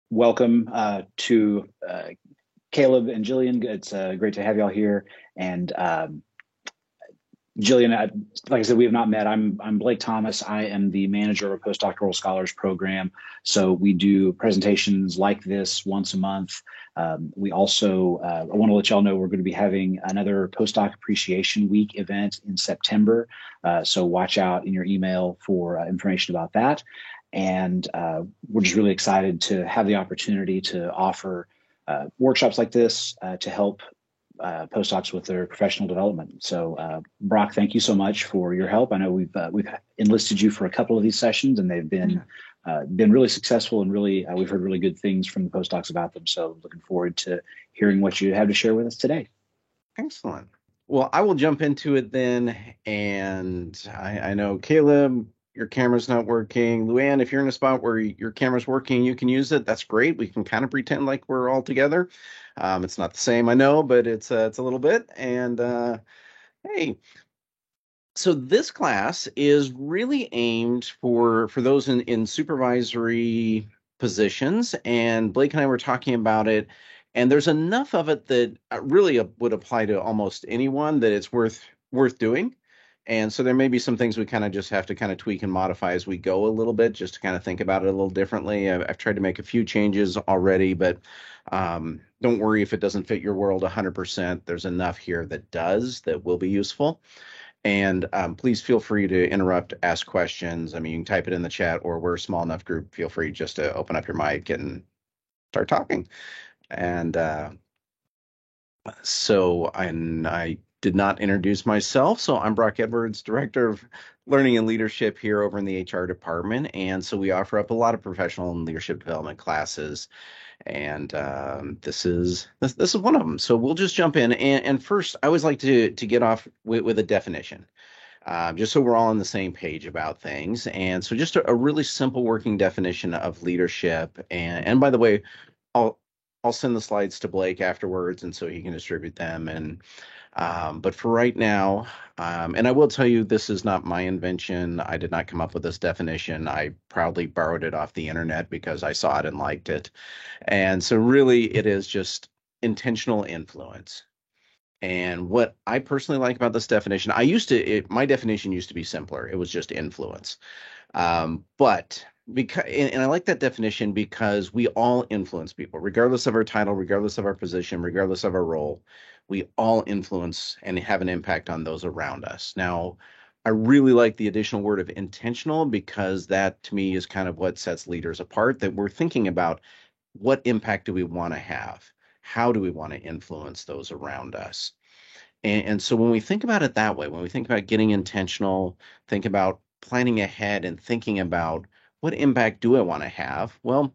welcome to Caleb and Jillian. It's great to have y'all here. And Jillian, like I said, we have not met. I'm Blake Thomas. I am the manager of a postdoctoral scholars program. So we do presentations like this once a month. We also, I want to let y'all know we're going to be having another Postdoc Appreciation Week event in September. So watch out in your email for information about that. And we're just really excited to have the opportunity to offer workshops like this to help postdocs with their professional development. So, Brock, thank you so much for your help. I know we've enlisted you for a couple of these sessions, and they've been really successful, and really we've heard really good things from the postdocs about them. So, looking forward to hearing what you have to share with us today. Excellent. Well, I will jump into it then. And I know, Caleb, your camera's not working. Luann, if you're in a spot where your camera's working, you can use it. That's great. We can kind of pretend like we're all together. It's not the same, I know, but it's a little bit. And hey, so this class is really aimed for those in supervisory positions, and Blake and I were talking about it, and there's enough of it that really would apply to almost anyone that it's worth doing. And so there may be some things we kind of just have to kind of tweak and modify as we go a little bit, just to kind of think about it a little differently. I've tried to make a few changes already, but don't worry if it doesn't fit your world 100%. There's enough here that will be useful. And please feel free to interrupt, ask questions. I mean, you can type it in the chat, or we're a small enough group. Feel free just to open up your mic and start talking. And I did not introduce myself. So I'm Brock Edwards, Director of Learning and Leadership here over in the HR department. And so we offer up a lot of professional and leadership development classes. And this is one of them. So we'll just jump in. And first, I always like to get off with a definition, just so we're all on the same page about things. And so just a really simple working definition of leadership. And by the way, I'll send the slides to Blake afterwards, and so he can distribute them. And but for right now, and I will tell you, this is not my invention. I did not come up with this definition. I proudly borrowed it off the internet because I saw it and liked it. And so really, it is just intentional influence. And what I personally like about this definition, my definition used to be simpler. It was just influence. But because, and I like that definition because we all influence people, regardless of our title, regardless of our position, regardless of our role. We all influence and have an impact on those around us. Now, I really like the additional word of intentional, because that to me is kind of what sets leaders apart, that we're thinking about what impact do we want to have? How do we want to influence those around us? And so when we think about it that way, when we think about getting intentional, think about planning ahead and thinking about what impact do I want to have? Well,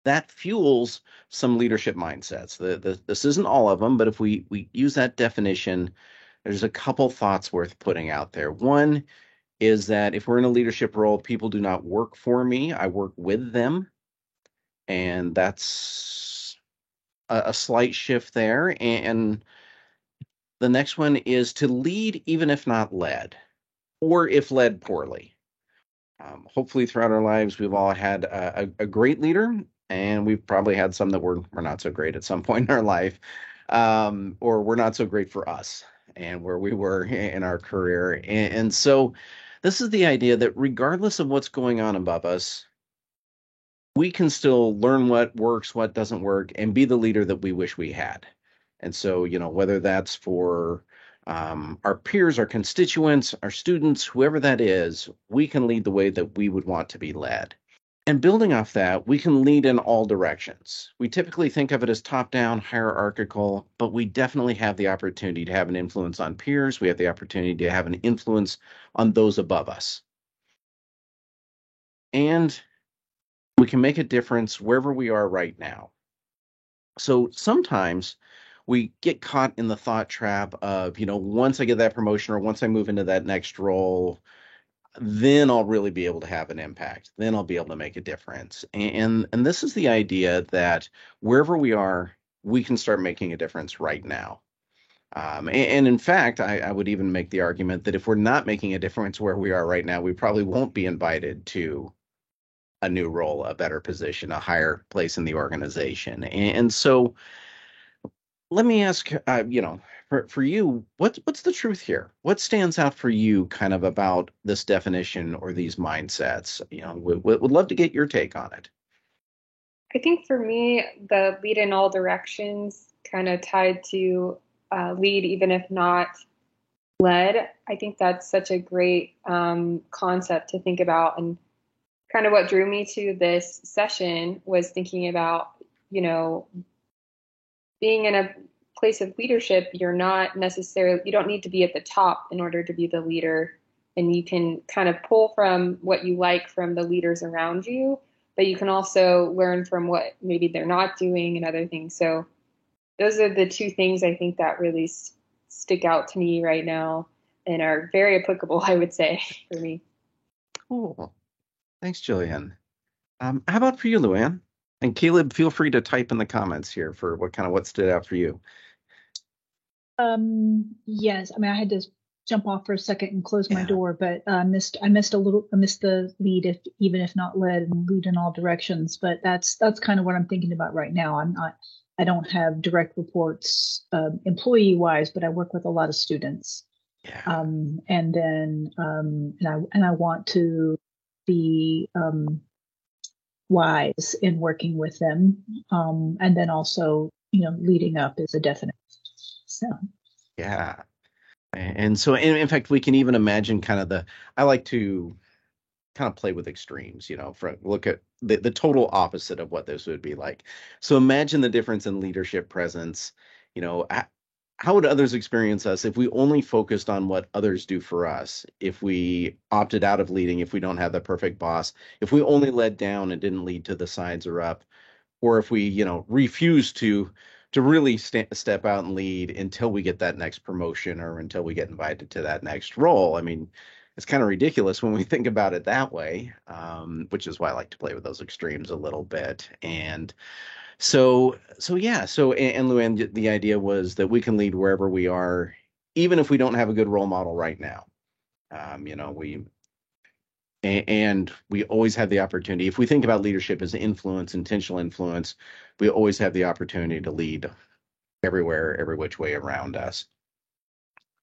that fuels some leadership mindsets. This isn't all of them, but if we use that definition, there's a couple thoughts worth putting out there. One is that if we're in a leadership role, people do not work for me, I work with them. And that's a slight shift there. And the next one is to lead even if not led, or if led poorly. Hopefully throughout our lives, we've all had a great leader, and we've probably had some that were not so great at some point in our life, or were not so great for us and where we were in our career. And so this is the idea that regardless of what's going on above us, we can still learn what works, what doesn't work, and be the leader that we wish we had. And so, whether that's for our peers, our constituents, our students, whoever that is, we can lead the way that we would want to be led. And building off that, we can lead in all directions. We typically think of it as top-down, hierarchical, but we definitely have the opportunity to have an influence on peers. We have the opportunity to have an influence on those above us. And we can make a difference wherever we are right now. So sometimes we get caught in the thought trap of, once I get that promotion or once I move into that next role, then I'll really be able to have an impact. Then I'll be able to make a difference. And this is the idea that wherever we are, we can start making a difference right now. And in fact, I would even make the argument that if we're not making a difference where we are right now, we probably won't be invited to a new role, a better position, a higher place in the organization. And so let me ask, for you, what's the truth here? What stands out for you kind of about this definition or these mindsets? Would love to get your take on it. I think for me, the lead in all directions kind of tied to lead, even if not led. I think that's such a great concept to think about. And kind of what drew me to this session was thinking about, being in a place of leadership, you don't need to be at the top in order to be the leader. And you can kind of pull from what you like from the leaders around you, but you can also learn from what maybe they're not doing and other things. So those are the two things I think that really stick out to me right now and are very applicable, I would say, for me. Cool. Thanks, Jillian. How about for you, Luann? And Caleb, feel free to type in the comments here for what stood out for you. Yes, I mean, I had to jump off for a second and close my door, but I missed the lead, even if not led, and lead in all directions. But that's kind of what I'm thinking about right now. I don't have direct reports employee wise, but I work with a lot of students. Yeah. And I want to be wise in working with them, and then also leading up is a definite. So yeah. And so in fact, we can even imagine I like to kind of play with extremes, look at the total opposite of what this would be like. So imagine the difference in leadership presence. How would others experience us if we only focused on what others do for us? If we opted out of leading, if we don't have the perfect boss, if we only led down and didn't lead to the sides or up, or if we, refuse to really step out and lead until we get that next promotion or until we get invited to that next role. I mean, it's kind of ridiculous when we think about it that way, which is why I like to play with those extremes a little bit. And so yeah. And Luann, the idea was that we can lead wherever we are, even if we don't have a good role model right now. We always have the opportunity. If we think about leadership as influence, intentional influence, we always have the opportunity to lead everywhere, every which way around us.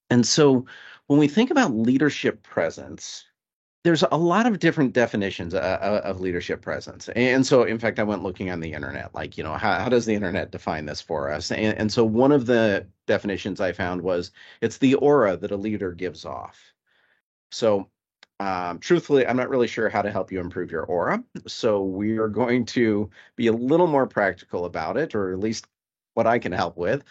And so when we think about leadership presence, there's a lot of different definitions of leadership presence. And so, in fact, I went looking on the internet, like, how does the internet define this for us? And so one of the definitions I found was it's the aura that a leader gives off. So truthfully, I'm not really sure how to help you improve your aura. So we are going to be a little more practical about it, or at least what I can help with.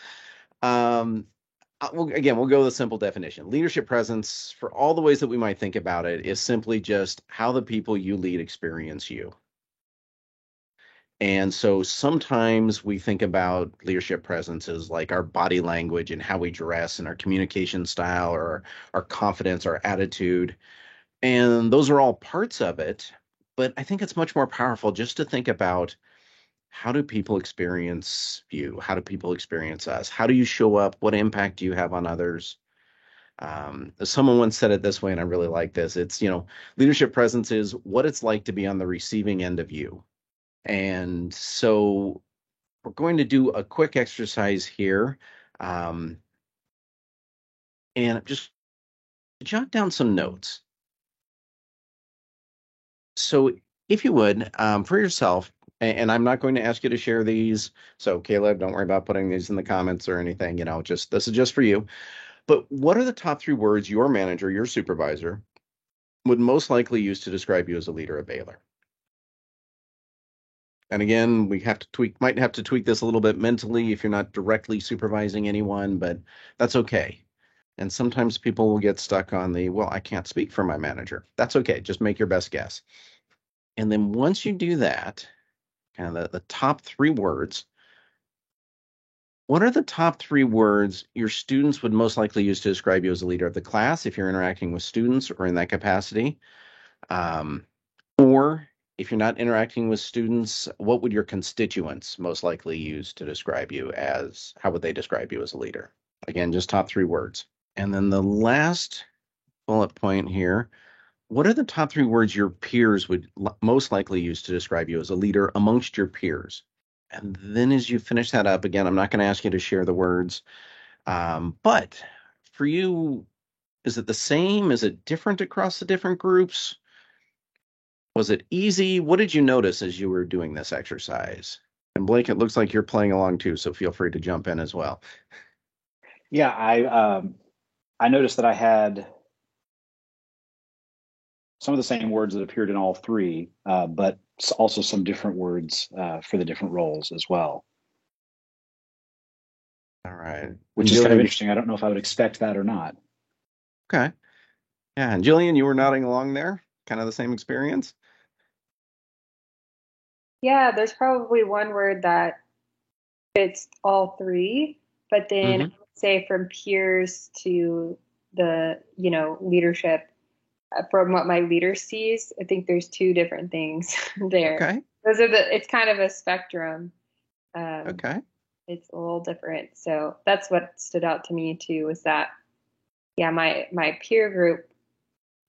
We'll go with a simple definition. Leadership presence, for all the ways that we might think about it, is simply just how the people you lead experience you. And so sometimes we think about leadership presence as like our body language and how we dress and our communication style or our confidence, our attitude. And those are all parts of it. But I think it's much more powerful just to think about, how do people experience you? How do people experience us? How do you show up? What impact do you have on others? Someone once said it this way, and I really like this. It's, leadership presence is what it's like to be on the receiving end of you. And so we're going to do a quick exercise here. And just jot down some notes. So if you would, for yourself, and I'm not going to ask you to share these. So Caleb, don't worry about putting these in the comments or anything, this is just for you. But what are the top 3 words your manager, your supervisor, would most likely use to describe you as a leader at Baylor? And again, might have to tweak this a little bit mentally if you're not directly supervising anyone, but that's okay. And sometimes people will get stuck on I can't speak for my manager. That's okay. Just make your best guess. And then once you do that, kind of the top 3 words, what are the top 3 words your students would most likely use to describe you as a leader of the class if you're interacting with students or in that capacity? Or if you're not interacting with students, what would your constituents most likely use to describe you as, how would they describe you as a leader? Again, just top 3 words. And then the last bullet point here, what are the top three words your peers would most likely use to describe you as a leader amongst your peers? And then as you finish that up, again, I'm not going to ask you to share the words, but for you, is it the same? Is it different across the different groups? Was it easy? What did you notice as you were doing this exercise? And Blake, it looks like you're playing along too, so feel free to jump in as well. Yeah, I noticed that I had some of the same words that appeared in all three, but also some different words for the different roles as well. All right. Which is kind of interesting. I don't know if I would expect that or not. Okay. Yeah, and Jillian, you were nodding along there, kind of the same experience? Yeah, there's probably one word that fits all three, but then I would say from peers to the, leadership, from what my leader sees, I think there's two different things there. Okay. It's kind of a spectrum. Okay. It's a little different. So that's what stood out to me too, was that, yeah, my peer group,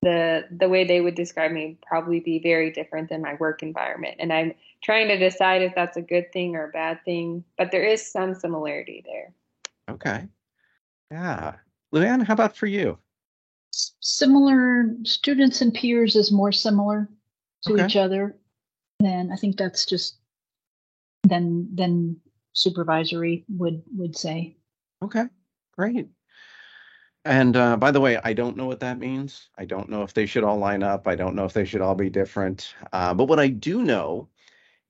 the way they would describe me would probably be very different than my work environment. And I'm trying to decide if that's a good thing or a bad thing, but there is some similarity there. Okay. Yeah. Luann, how about for you? Similar. Students and peers is more similar to each other. And I think that's just than supervisory would say. Okay, great. And by the way, I don't know what that means. I don't know if they should all line up. I don't know if they should all be different. But what I do know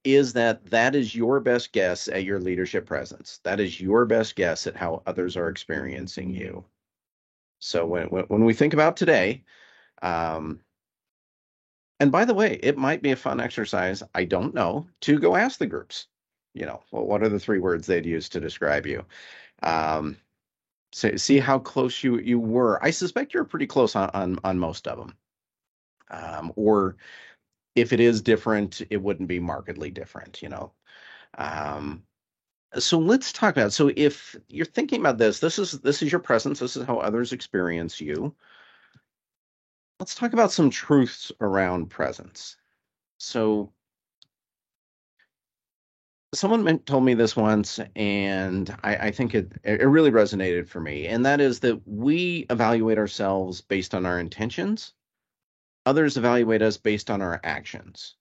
is that that is your best guess at your leadership presence. That is your best guess at how others are experiencing you. So when we think about today, and by the way, it might be a fun exercise, I don't know, to go ask the groups, well, what are the three words they'd use to describe you? So see how close you were. I suspect you're pretty close on most of them. Or if it is different, it wouldn't be markedly different, So let's talk about it. So if you're thinking about this is your presence. This is how others experience you. Let's talk about some truths around presence. So someone told me this once, and I think it really resonated for me. And that is that we evaluate ourselves based on our intentions. Others evaluate us based on our actions.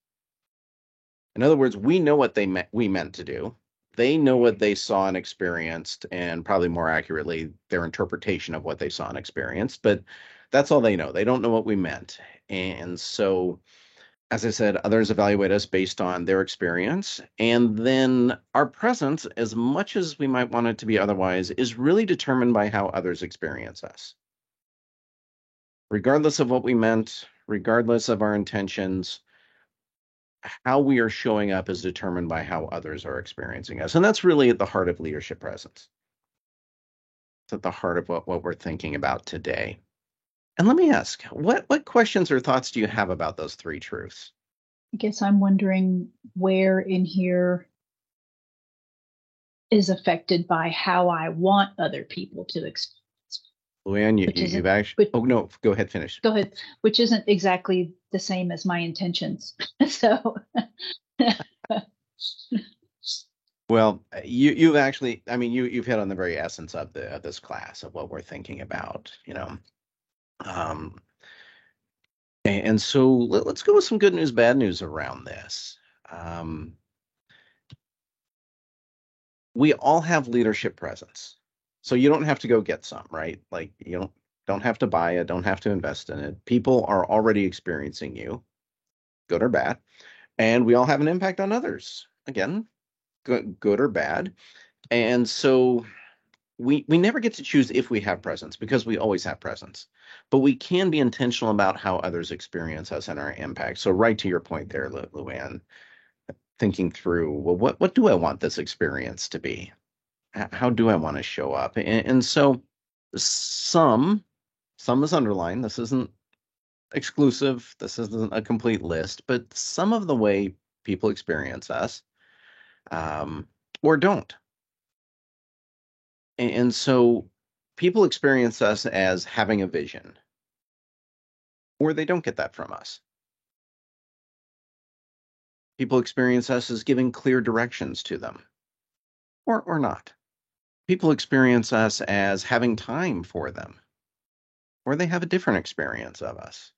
In other words, we know what we meant to do. They know what they saw and experienced, and probably more accurately, their interpretation of what they saw and experienced. But that's all they know. They don't know what we meant. And so, as I said, others evaluate us based on their experience. And then our presence, as much as we might want it to be otherwise, is really determined by how others experience us. Regardless of what we meant, regardless of our intentions, how we are showing up is determined by how others are experiencing us. And that's really at the heart of leadership presence. It's at the heart of what we're thinking about today. And let me ask, what questions or thoughts do you have about those three truths? I guess I'm wondering where in here is affected by how I want other people to experience. Luann, you've actually... oh, no, go ahead, finish. Go ahead. Which isn't exactly the same as my intentions. So... Well, you've actually, you've hit on the very essence of this class, of what we're thinking about, and so let's go with some good news, bad news around this. We all have leadership presence, so you don't have to go get some, right? Like you don't have to buy it, don't have to invest in it. People are already experiencing you, good or bad, and we all have an impact on others. Again, good or bad. And so we never get to choose if we have presence, because we always have presence. But we can be intentional about how others experience us and our impact. So right to your point there, Luann, thinking through, well, what do I want this experience to be? How do I want to show up? And so some is underlined. This isn't exclusive. This isn't a complete list, but some of the way people experience us, or don't. And so people experience us as having a vision, or they don't get that from us. People experience us as giving clear directions to them, or not. People experience us as having time for them, or they have a different experience of us.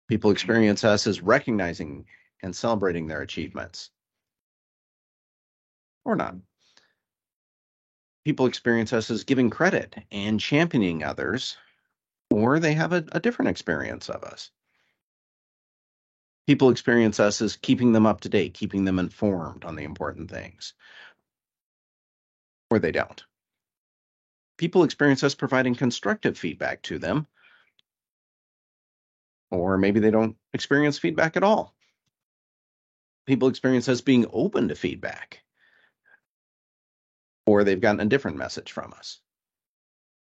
People experience us as recognizing and celebrating their achievements, or not. People experience us as giving credit and championing others, or they have a different experience of us. People experience us as keeping them up to date, keeping them informed on the important things, or they don't. People experience us providing constructive feedback to them, or maybe they don't experience feedback at all. People experience us being open to feedback, or they've gotten a different message from us.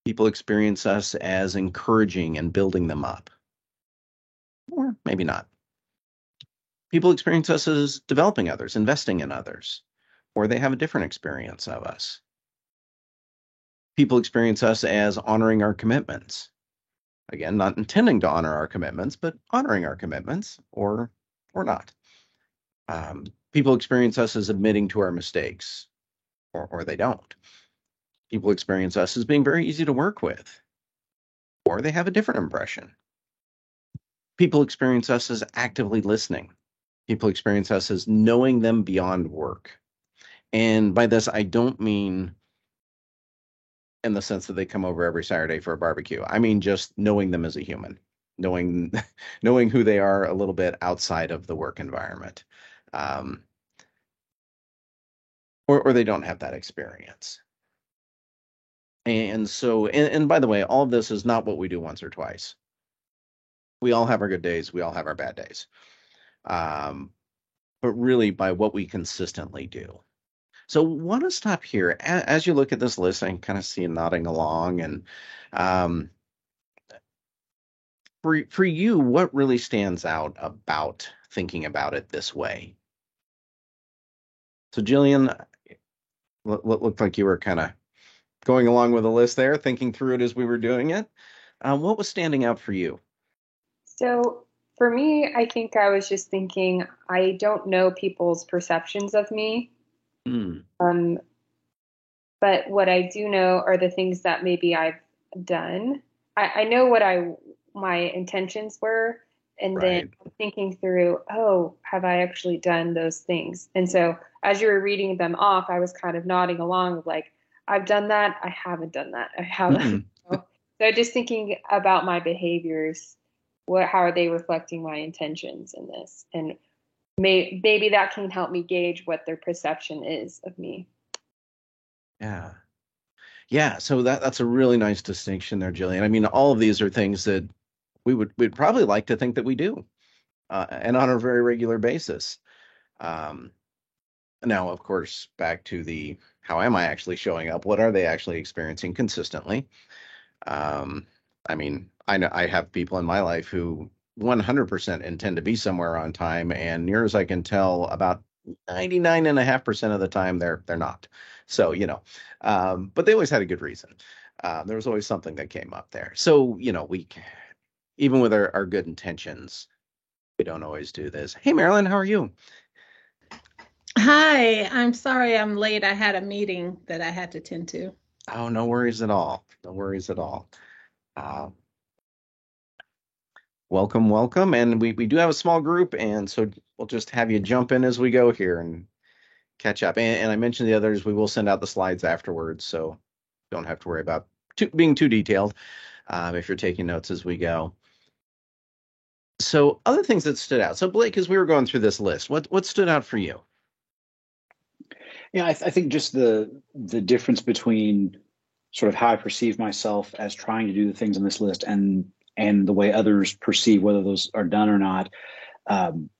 People experience us as encouraging and building them up, or maybe not. People experience us as developing others, investing in others, or they have a different experience of us. People experience us as honoring our commitments. Again, not intending to honor our commitments, but honoring our commitments, or not. People experience us as admitting to our mistakes, or they don't. People experience us as being very easy to work with, or they have a different impression. People experience us as actively listening. People experience us as knowing them beyond work. And by this, I don't mean in the sense that they come over every Saturday for a barbecue. I mean just knowing them as a human, knowing who they are a little bit outside of the work environment. Or they don't have that experience. And so, and by the way, all of this is not what we do once or twice. We all have our good days. We all have our bad days. But really by what we consistently do. So want to stop here. As you look at this list, I can kind of see you nodding along. And for you, what really stands out about thinking about it this way? So Jillian, looked like you were kind of going along with the list there, thinking through it as we were doing it. What was standing out for you? So for me, I think I was just thinking, I don't know people's perceptions of me. But what I do know are the things that maybe I've done. I know what my intentions were, and then thinking through, oh, have I actually done those things? And so as you were reading them off, I was kind of nodding along, like, I've done that. I haven't done that. I haven't. So just thinking about my behaviors, how are they reflecting my intentions in this? And maybe that can help me gauge what their perception is of me. Yeah. So that's a really nice distinction there, Jillian. I mean, all of these are things that we'd probably like to think that we do, and on a very regular basis. Now, of course, back to the how am I actually showing up? What are they actually experiencing consistently? I mean, I know I have people in my life who 100% intend to be somewhere on time, and near as I can tell, about 99.5% of the time they're not. So, but they always had a good reason. There was always something that came up there. So, we, even with our good intentions, we don't always do this. Hey, Marilyn, how are you? Hi, I'm sorry I'm late. I had a meeting that I had to attend to. Oh, no worries at all. No worries at all. Welcome. And we do have a small group, and so we'll just have you jump in as we go here and catch up. And I mentioned the others, we will send out the slides afterwards, so don't have to worry about being too detailed if you're taking notes as we go. So other things that stood out. So Blake, as we were going through this list, what stood out for you? Yeah, I think just the difference between sort of how I perceive myself as trying to do the things on this list and the way others perceive whether those are done or not. And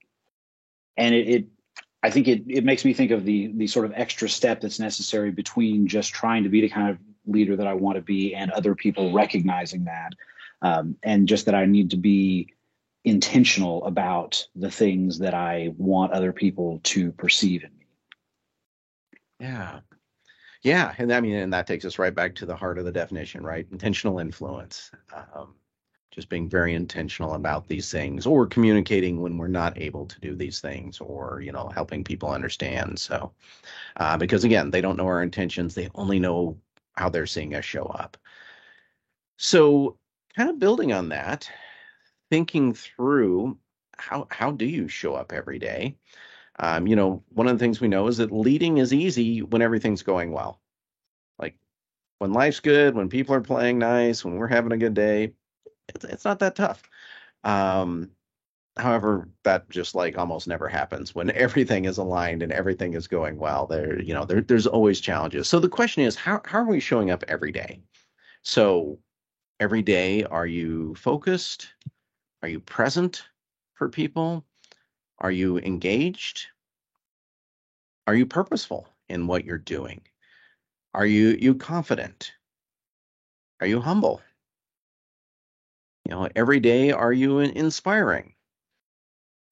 I think it makes me think of the sort of extra step that's necessary between just trying to be the kind of leader that I want to be and other people recognizing that. And just that I need to be intentional about the things that I want other people to perceive in me. Yeah. And I mean, and that takes us right back to the heart of the definition, right? Intentional influence. just being very intentional about these things, or communicating when we're not able to do these things, or, helping people understand. So, because again, they don't know our intentions, they only know how they're seeing us show up. So, kind of building on that, thinking through how do you show up every day? One of the things we know is that leading is easy when everything's going well. Like when life's good, when people are playing nice, when we're having a good day, it's not that tough. However, that just like almost never happens when everything is aligned and everything is going well. There's always challenges. So the question is, how are we showing up every day? So every day, are you focused? Are you present for people? Are you engaged? Are you purposeful in what you're doing? Are you confident? Are you humble? Every day, are you inspiring?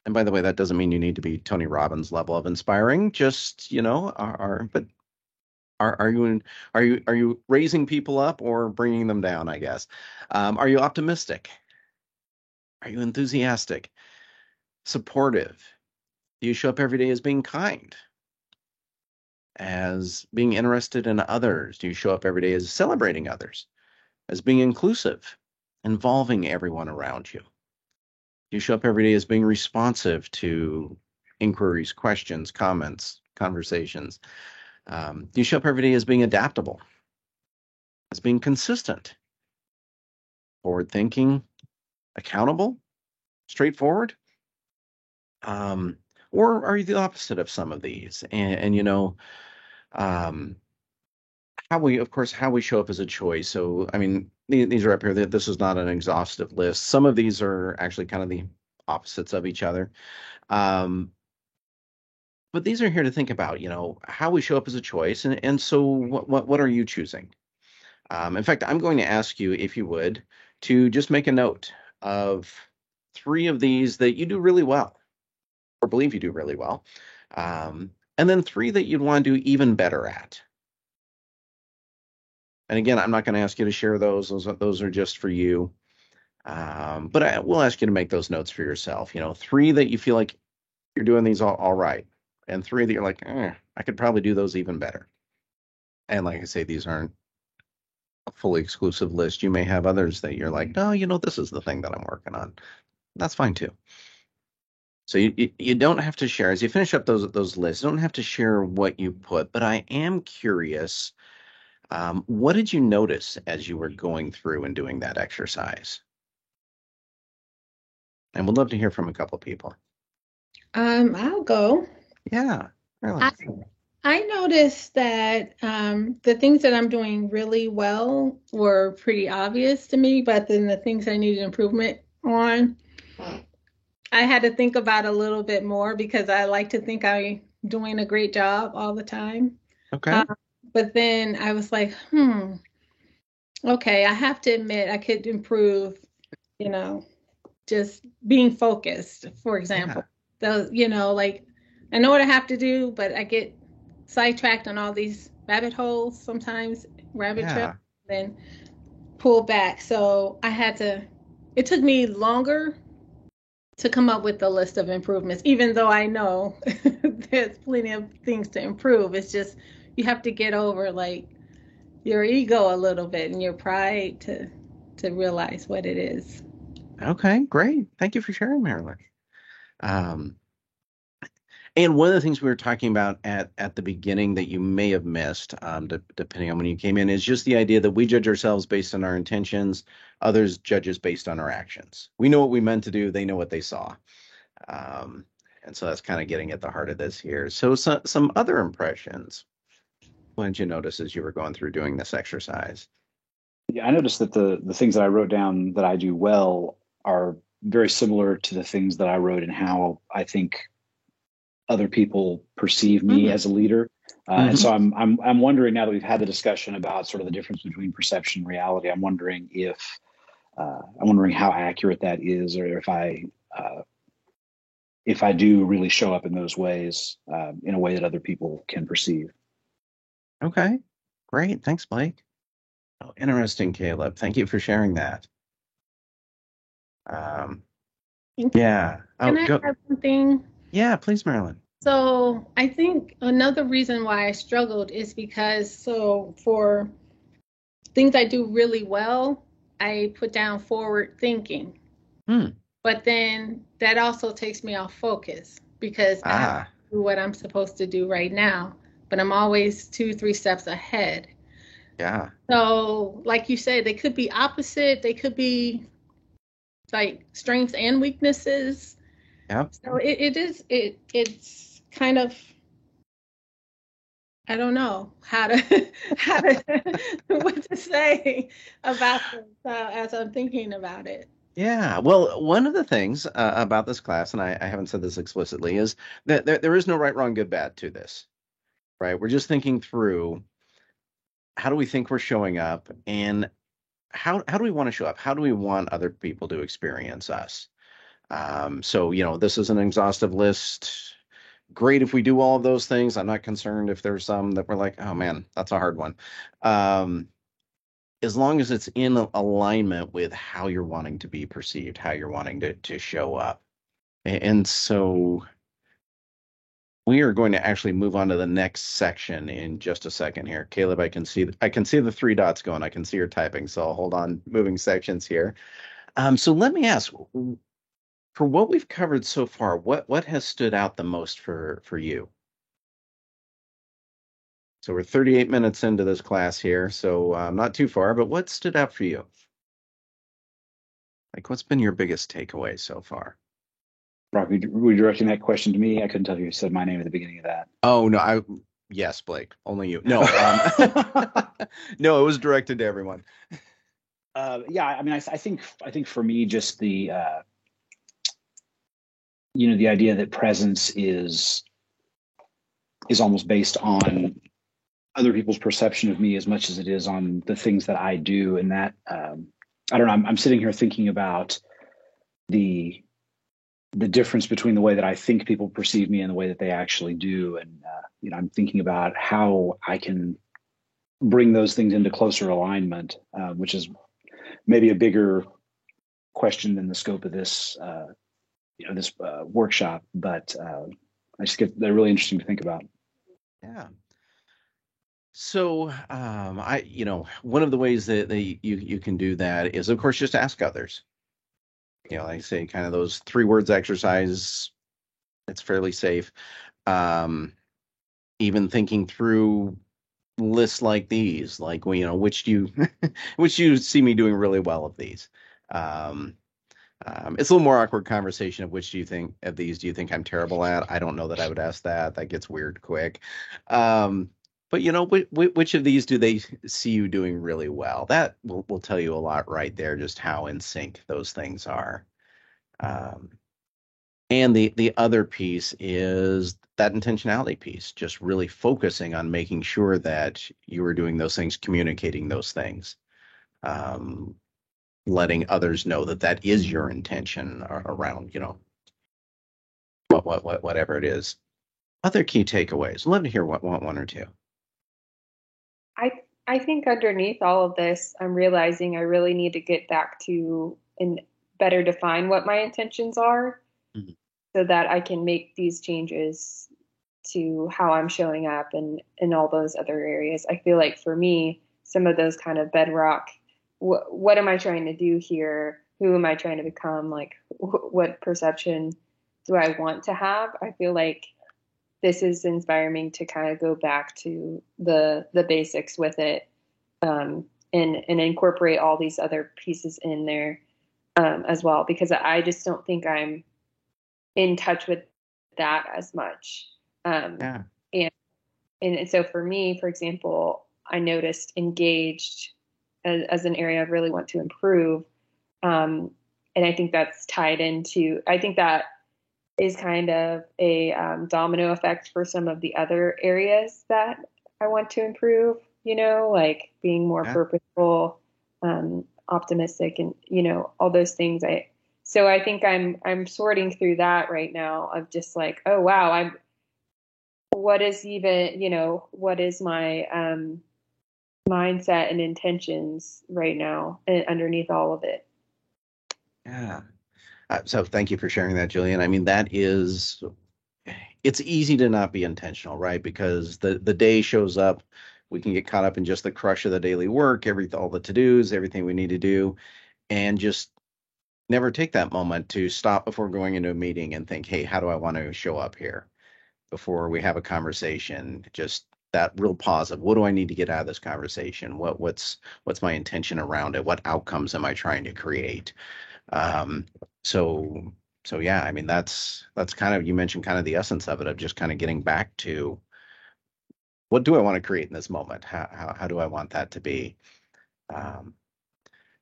And by the way, that doesn't mean you need to be Tony Robbins level of inspiring. Just, but are you raising people up or bringing them down, I guess? Are you optimistic? Are you enthusiastic? Supportive? Do you show up every day as being kind? As being interested in others? Do you show up every day as celebrating others? As being inclusive, involving everyone around you? Do you show up every day as being responsive to inquiries, questions, comments, conversations? Do you show up every day as being adaptable, as being consistent, forward thinking, accountable, straightforward? Or are you the opposite of some of these? And how we show up as a choice. So, I mean, these are up here. This is not an exhaustive list. Some of these are actually kind of the opposites of each other. But these are here to think about, how we show up as a choice. And so what are you choosing? In fact, I'm going to ask you, if you would, to just make a note of 3 of these that you do really well, or believe you do really well. And then 3 that you'd want to do even better at. And again, I'm not going to ask you to share those. Those are just for you. But I will ask you to make those notes for yourself. 3 that you feel like you're doing these all right. And 3 that you're like, I could probably do those even better. And like I say, these aren't a fully exclusive list. You may have others that you're like, no, this is the thing that I'm working on. That's fine too. So you don't have to share, as you finish up those lists, you don't have to share what you put, but I am curious, what did you notice as you were going through and doing that exercise? And we'd love to hear from a couple of people. I'll go. Yeah, really. I noticed that the things that I'm doing really well were pretty obvious to me, but then the things I needed improvement on, I had to think about a little bit more because I like to think I'm doing a great job all the time. Okay. But then I was like, okay, I have to admit I could improve, just being focused, for example. Those, like I know what I have to do, but I get sidetracked on all these rabbit holes sometimes, rabbit trails, then pull back. So it took me longer to come up with the list of improvements, even though I know there's plenty of things to improve. It's just, you have to get over like your ego a little bit and your pride to realize what it is. Okay, great. Thank you for sharing, Marilyn. And one of the things we were talking about at the beginning that you may have missed, depending on when you came in, is just the idea that we judge ourselves based on our intentions. Others judge us based on our actions. We know what we meant to do. They know what they saw. And so that's kind of getting at the heart of this here. So some other impressions. What did you notice as you were going through doing this exercise? Yeah, I noticed that the things that I wrote down that I do well are very similar to the things that I wrote and how I think other people perceive me as a leader. And so I'm wondering, now that we've had the discussion about sort of the difference between perception and reality, I'm wondering how accurate that is, or if I do really show up in those ways, in a way that other people can perceive. Okay, great. Thanks, Blake. Oh, interesting, Caleb. Thank you for sharing that. Um, yeah. Can Oh, I go. add something? Yeah, please, Marilyn. So I think another reason why I struggled is because for things I do really well, I put down forward thinking. Hmm. But then that also takes me off focus because I have to Ah, do what I'm supposed to do right now, but I'm always 2, 3 steps ahead. yeah. So, like you said, they could be opposite, they could be like strengths and weaknesses. Yep. So it's kind of, I don't know how to how to what to say about this as I'm thinking about it. Yeah. Well, one of the things about this class, and I haven't said this explicitly, is that there is no right, wrong, good, bad to this, right? We're just thinking through how do we think we're showing up and how do we want to show up? How do we want other people to experience us? So, this is an exhaustive list. Great if we do all of those things. I'm not concerned if there's some that we're like, oh man, that's a hard one. Um, as long as it's in alignment with how you're wanting to be perceived, how you're wanting to show up. And so we are going to actually move on to the next section in just a second here. Caleb, I can see the three dots going. I can see your typing, so I'll hold on moving sections here. So let me ask, for what we've covered so far, what has stood out the most for you? So we're 38 minutes into this class here, so not too far, but what stood out for you? Like, what's been your biggest takeaway so far? Brock, were you directing that question to me? I couldn't tell if you said my name at the beginning of that. Oh, no, yes, Blake, only you. No, no, it was directed to everyone. Yeah, I mean, I think for me, just the idea that presence is almost based on other people's perception of me as much as it is on the things that I do, and that I don't know. I'm sitting here thinking about the difference between the way that I think people perceive me and the way that they actually do, and I'm thinking about how I can bring those things into closer alignment, which is maybe a bigger question than the scope of this this workshop, but they're really interesting to think about. Yeah. So, one of the ways that you can do that is, of course, just ask others. Like I say, kind of those 3 words exercise. It's fairly safe. Um, Even thinking through lists like these, like, well, which do you which do you see me doing really well of these? Um, it's a little more awkward conversation of which do you think of these do you think I'm terrible at? I don't know that I would ask that. That gets weird quick. But which of these do they see you doing really well? That will tell you a lot right there, just how in sync those things are. Um, and the other piece is that intentionality piece, just really focusing on making sure that you are doing those things, communicating those things, um, letting others know that that is your intention around, whatever it is. Other key takeaways. Love to hear one or two. I think underneath all of this, I'm realizing I really need to get back to and better define what my intentions are, Mhm. so that I can make these changes to how I'm showing up and in all those other areas. I feel like for me, some of those kind of bedrock, what am I trying to do here? Who am I trying to become? Like, what perception do I want to have? I feel like this is inspiring me to kind of go back to the basics with it, and incorporate all these other pieces in there, as well, because I just don't think I'm in touch with that as much. Yeah. And and so for me, for example, I noticed engaged as an area I really want to improve. And I think that's tied into, I think that is kind of a domino effect for some of the other areas that I want to improve, like being more Yeah. purposeful, optimistic, and, all those things. So I think I'm sorting through that right now of just like, oh, wow, what is even, what is my mindset and intentions right now underneath all of it. Yeah. So thank you for sharing that, Julian. I mean, it's easy to not be intentional, right? Because the day shows up, we can get caught up in just the crush of the daily work, all the to-dos, everything we need to do, and just never take that moment to stop before going into a meeting and think, hey, how do I want to show up here before we have a conversation? Just that real pause of what do I need to get out of this conversation? What's my intention around it? What outcomes am I trying to create? Um, so so yeah, I mean that's kind of, you mentioned kind of the essence of it, of just kind of getting back to what do I want to create in this moment? How do I want that to be? Um,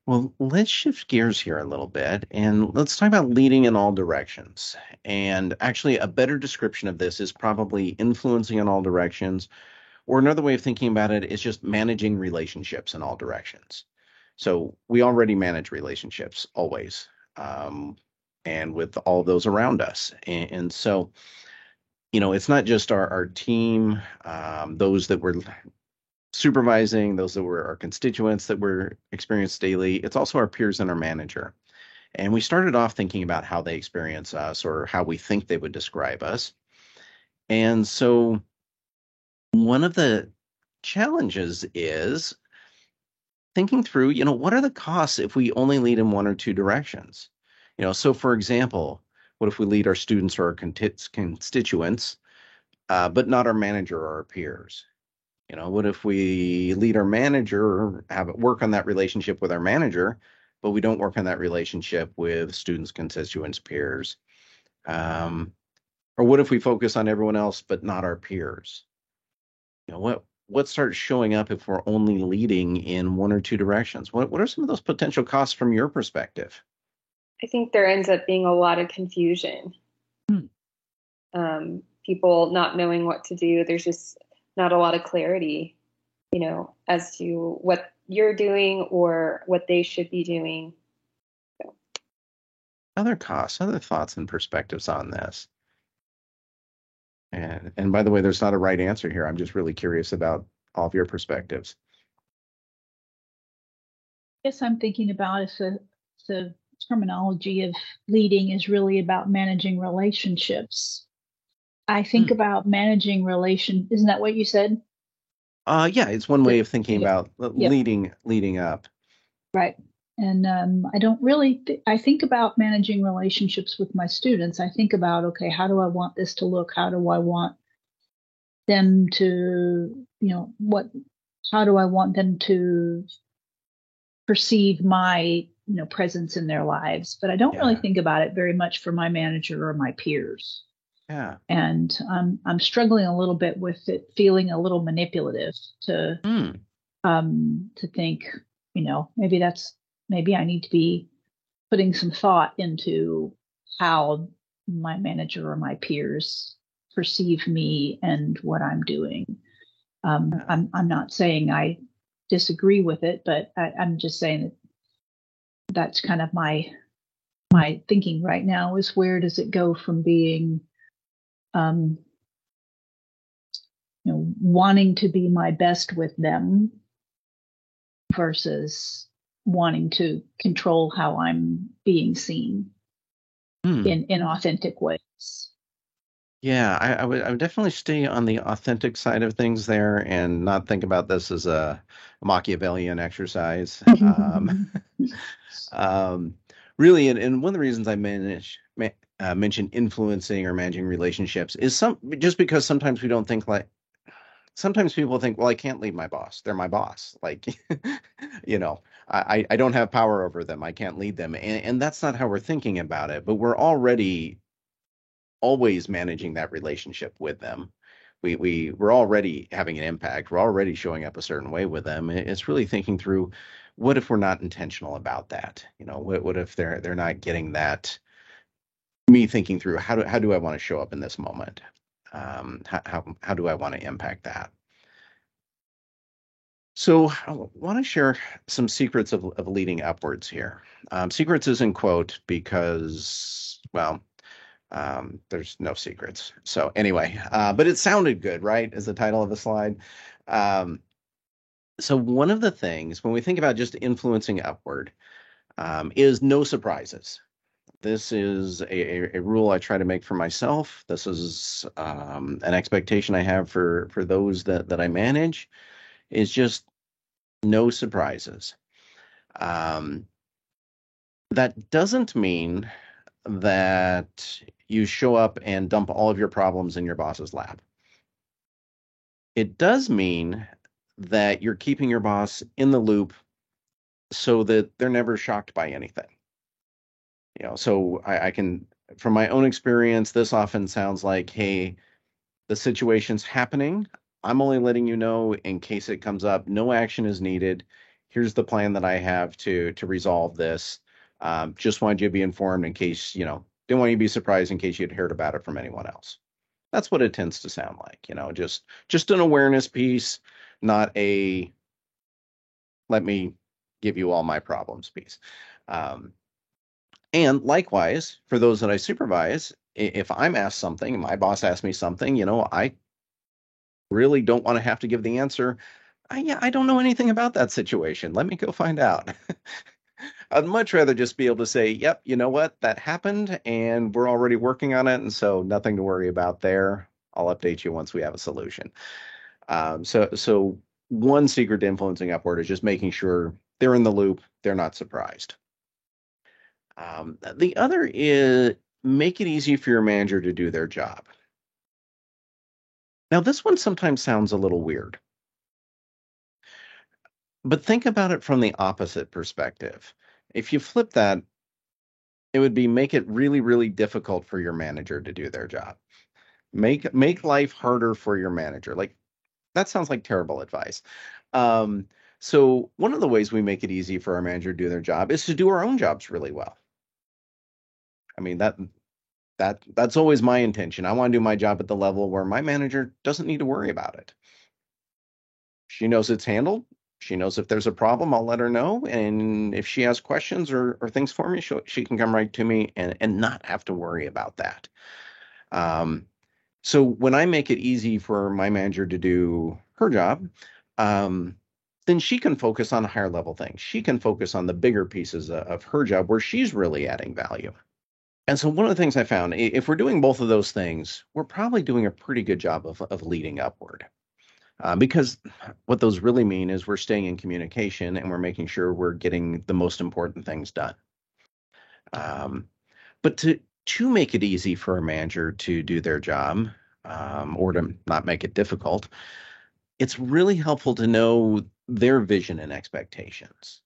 well, let's shift gears here a little bit and let's talk about leading in all directions. And actually, a better description of this is probably influencing in all directions, or another way of thinking about it is just managing relationships in all directions. So we already manage relationships always, um, and with all those around us. And so, it's not just our team, those that we're supervising, those that were our constituents that we're experience daily. It's also our peers and our manager. And we started off thinking about how they experience us or how we think they would describe us. And so one of the challenges is thinking through, what are the costs if we only lead in one or two directions? So for example, what if we lead our students or our constituents, but not our manager or our peers? What if we lead our manager or have it work on that relationship with our manager, but we don't work on that relationship with students, constituents, peers? Or what if we focus on everyone else, but not our peers? What starts showing up if we're only leading in one or two directions? What are some of those potential costs from your perspective? I think there ends up being a lot of confusion. People not knowing what to do. There's just not a lot of clarity, as to what you're doing or what they should be doing. So. Other costs, other thoughts and perspectives on this? And by the way, there's not a right answer here. I'm just really curious about all of your perspectives. Yes, I'm thinking about if the terminology of leading is really about managing relationships. I think about managing isn't that what you said? Yeah, it's one way of thinking about leading up. Right. And I don't really, I think about managing relationships with my students. I think about, okay, how do I want this to look? How do I want them to, how do I want them to perceive my, presence in their lives? But I don't really think about it very much for my manager or my peers. Yeah. And I'm struggling a little bit with it feeling a little manipulative to think, maybe I need to be putting some thought into how my manager or my peers perceive me and what I'm doing. I'm not saying I disagree with it, but I'm just saying that that's kind of my thinking right now is where does it go from being wanting to be my best with them versus wanting to control how I'm being seen in authentic ways. Yeah, I would definitely stay on the authentic side of things there and not think about this as a Machiavellian exercise. Really, and one of the reasons I mention influencing or managing relationships is just because sometimes we don't think sometimes people think, well, I can't lead my boss. They're my boss. Like, I don't have power over them. I can't lead them. And that's not how we're thinking about it, but we're already always managing that relationship with them. We're already having an impact. We're already showing up a certain way with them. It's really thinking through, what if we're not intentional about that? What if they're not getting that? Me thinking through how do I want to show up in this moment? How do I want to impact that? So I want to share some secrets of leading upwards here. Secrets is in quote because, well, there's no secrets. So anyway, but it sounded good, right? As the title of the slide. So one of the things when we think about just influencing upward is no surprises. This is a rule I try to make for myself. This is an expectation I have for those that I manage, is just no surprises. That doesn't mean that you show up and dump all of your problems in your boss's lap. It does mean that you're keeping your boss in the loop so that they're never shocked by anything. So I can, from my own experience, this often sounds like, hey, the situation's happening. I'm only letting you know in case it comes up. No action is needed. Here's the plan that I have to resolve this. Just wanted you to be informed in case, didn't want you to be surprised in case you'd heard about it from anyone else. That's what it tends to sound like, just an awareness piece, not a let me give you all my problems piece. And likewise, for those that I supervise, if I'm asked something, my boss asks me something, I really don't want to have to give the answer. I don't know anything about that situation. Let me go find out. I'd much rather just be able to say, yep, you know what, that happened and we're already working on it. And so nothing to worry about there. I'll update you once we have a solution. So one secret to influencing upward is just making sure they're in the loop. They're not surprised. The other is make it easy for your manager to do their job. Now, this one sometimes sounds a little weird, but think about it from the opposite perspective. If you flip that, it would be make it really, really difficult for your manager to do their job. Make life harder for your manager. Like, that sounds like terrible advice. So one of the ways we make it easy for our manager to do their job is to do our own jobs really well. I mean, that's always my intention. I want to do my job at the level where my manager doesn't need to worry about it. She knows it's handled. She knows if there's a problem, I'll let her know. And if she has questions or things for me, she can come right to me and not have to worry about that. So when I make it easy for my manager to do her job, then she can focus on higher level things. She can focus on the bigger pieces of her job where she's really adding value. And so one of the things I found, if we're doing both of those things, we're probably doing a pretty good job of leading upward. Because what those really mean is we're staying in communication and we're making sure we're getting the most important things done. But to make it easy for a manager to do their job, or to not make it difficult, it's really helpful to know their vision and expectations,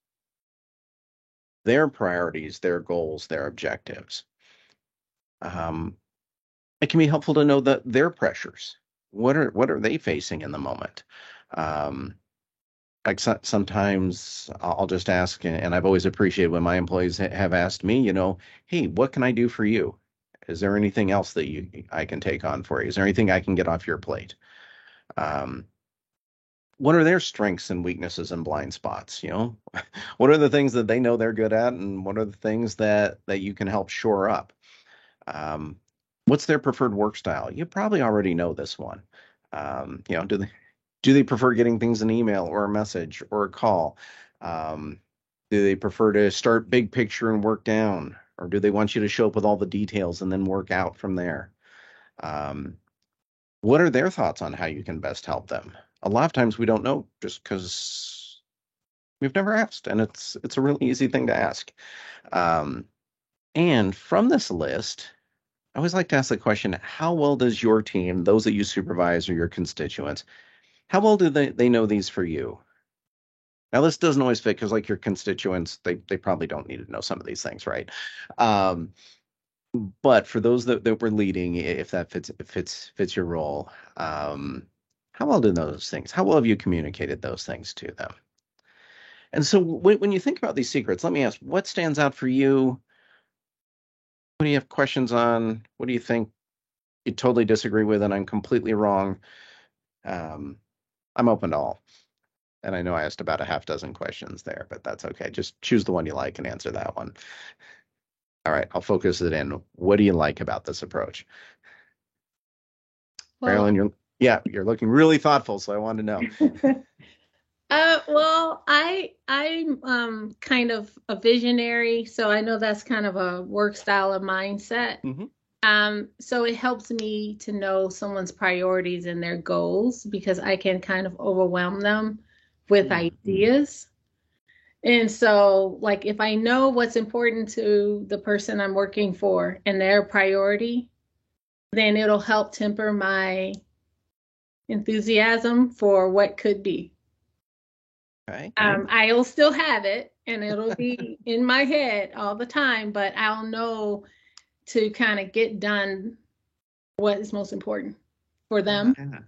their priorities, their goals, their objectives. It can be helpful to know their pressures. What are they facing in the moment? Like sometimes I'll just ask, and I've always appreciated when my employees have asked me, hey, what can I do for you? Is there anything else that I can take on for you? Is there anything I can get off your plate? What are their strengths and weaknesses and blind spots? What are the things that they know they're good at, and what are the things that you can help shore up? What's their preferred work style? You probably already know this one. Do they prefer getting things in email or a message or a call? Do they prefer to start big picture and work down? Or do they want you to show up with all the details and then work out from there? What are their thoughts on how you can best help them? A lot of times we don't know just because we've never asked, and it's a really easy thing to ask. And from this list, I always like to ask the question, how well does your team, those that you supervise or your constituents, how well do they know these for you? Now, this doesn't always fit because like your constituents, they probably don't need to know some of these things, right? But for those that we're leading, if that fits your role, how well do those things? How well have you communicated those things to them? And so when you think about these secrets, let me ask, what stands out for you? What do you have questions on? What do you think you totally disagree with and I'm completely wrong? I'm open to all. And I know I asked about a half dozen questions there, but that's okay. Just choose the one you like and answer that one. All right, I'll focus it in. What do you like about this approach? Well, Marilyn, you're looking really thoughtful, so I wanted to know. Well, I'm kind of a visionary, so I know that's kind of a work style of mindset. Mm-hmm. So it helps me to know someone's priorities and their goals because I can kind of overwhelm them with ideas. And so, like, if I know what's important to the person I'm working for and their priority, then it'll help temper my enthusiasm for what could be. Okay. I'll still have it and it'll be in my head all the time, but I'll know to kind of get done what is most important for them. Yeah.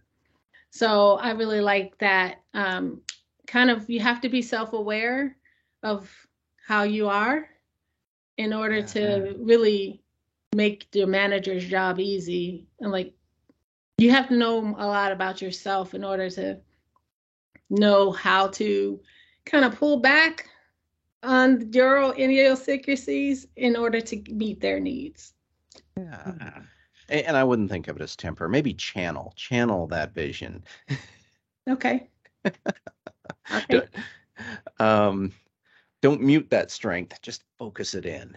So I really like that. Kind of, you have to be self-aware of how you are in order to really make your manager's job easy. And like, you have to know a lot about yourself in order to know how to kind of pull back on your idiosyncrasies in order to meet their needs. Yeah. And I wouldn't think of it as temper, maybe channel that vision. Okay. Okay. Don't mute that strength, just focus it in.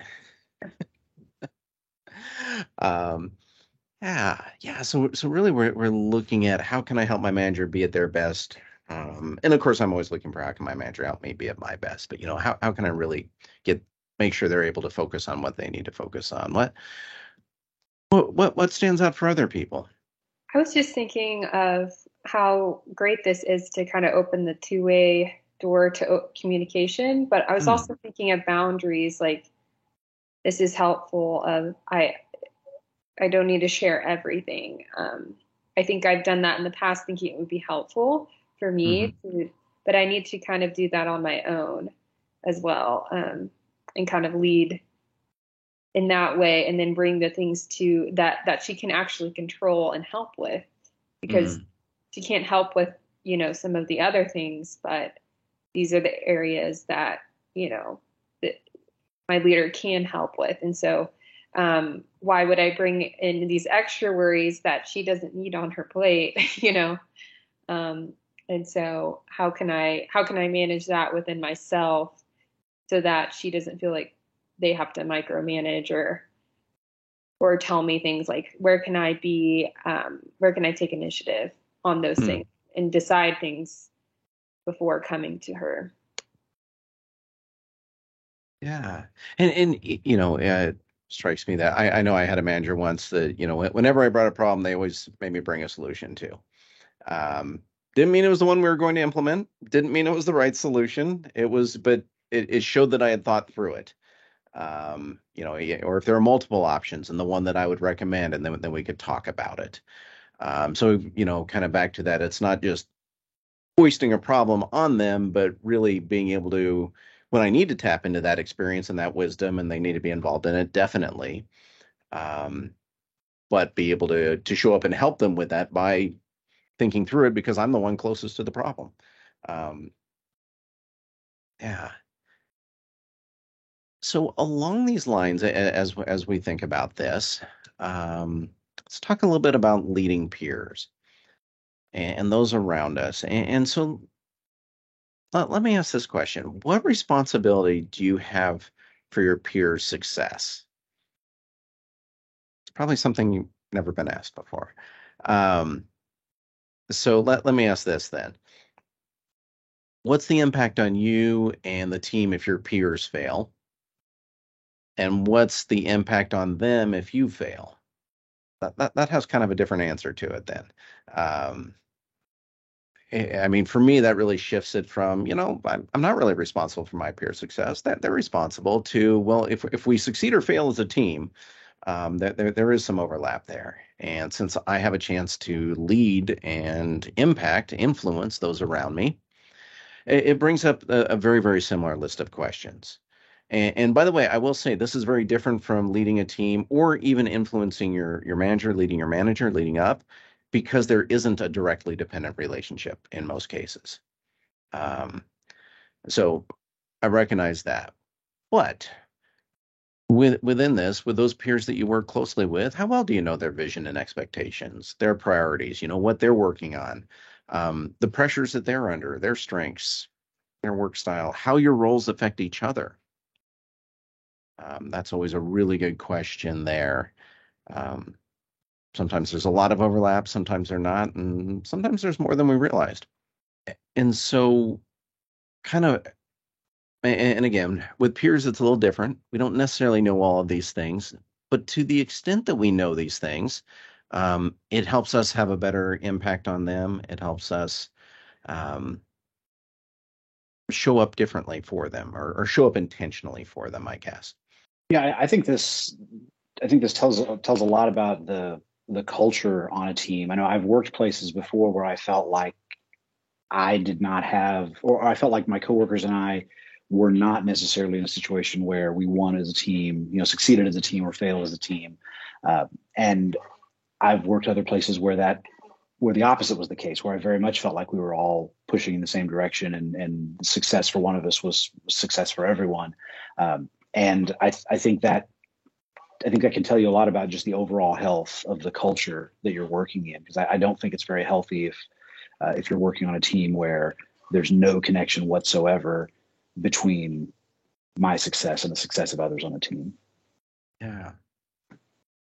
Yeah. So really we're looking at how can I help my manager be at their best? And of course I'm always looking for how can my manager help me be at my best, but how can I really make sure they're able to focus on what they need to focus on? What stands out for other people? I was just thinking of how great this is to kind of open the two-way door to communication, but I was also thinking of boundaries. Like, this is helpful. I don't need to share everything. I think I've done that in the past, thinking it would be helpful for me, but I need to kind of do that on my own as well, and kind of lead in that way, and then bring the things to that she can actually control and help with, because she can't help with, some of the other things, but these are the areas that, that my leader can help with. And so, why would I bring in these extra worries that she doesn't need on her plate, and so how can I manage that within myself so that she doesn't feel like they have to micromanage or tell me things like, where can I take initiative on those things and decide things before coming to her. Yeah. And it strikes me that I know I had a manager once that, whenever I brought a problem, they always made me bring a solution to. Didn't mean it was the one we were going to implement. Didn't mean it was the right solution. But it showed that I had thought through it. Or if there are multiple options and the one that I would recommend, and then we could talk about it. So, kind of back to that, it's not just foisting a problem on them, but really being able to, when I need to tap into that experience and that wisdom and they need to be involved in it, definitely. But be able to show up and help them with that by thinking through it, because I'm the one closest to the problem. Yeah. So along these lines, as we think about this, let's talk a little bit about leading peers and those around us. And so let me ask this question. What responsibility do you have for your peers' success? It's probably something you've never been asked before. So let me ask this then. What's the impact on you and the team if your peers fail? And what's the impact on them if you fail? That has kind of a different answer to it then. I mean, for me, that really shifts it from, I'm not really responsible for my peer success. That they're responsible to, well, if we succeed or fail as a team, there is some overlap there. And since I have a chance to lead and influence those around me, it brings up a very, very similar list of questions. And by the way, I will say this is very different from leading a team or even influencing your manager, leading your manager, leading up, because there isn't a directly dependent relationship in most cases. So I recognize that. But within this, with those peers that you work closely with, how well do you know their vision and expectations, their priorities, what they're working on? the pressures that they're under, their strengths, their work style, how your roles affect each other. That's always a really good question there. Sometimes there's a lot of overlap, sometimes they're not, and sometimes there's more than we realized. And so, kind of, and again, with peers, it's a little different. We don't necessarily know all of these things, but to the extent that we know these things, it helps us have a better impact on them. It helps us show up differently for them, or show up intentionally for them, I guess. Yeah, I think this tells a lot about the culture on a team. I know I've worked places before where I felt like I did not have, or I felt like my coworkers and I were not necessarily in a situation where we won as a team, succeeded as a team or failed as a team. And I've worked other places where the opposite was the case, where I very much felt like we were all pushing in the same direction, and success for one of us was success for everyone. And I think that can tell you a lot about just the overall health of the culture that you're working in, because I don't think it's very healthy if you're working on a team where there's no connection whatsoever between my success and the success of others on the team. Yeah.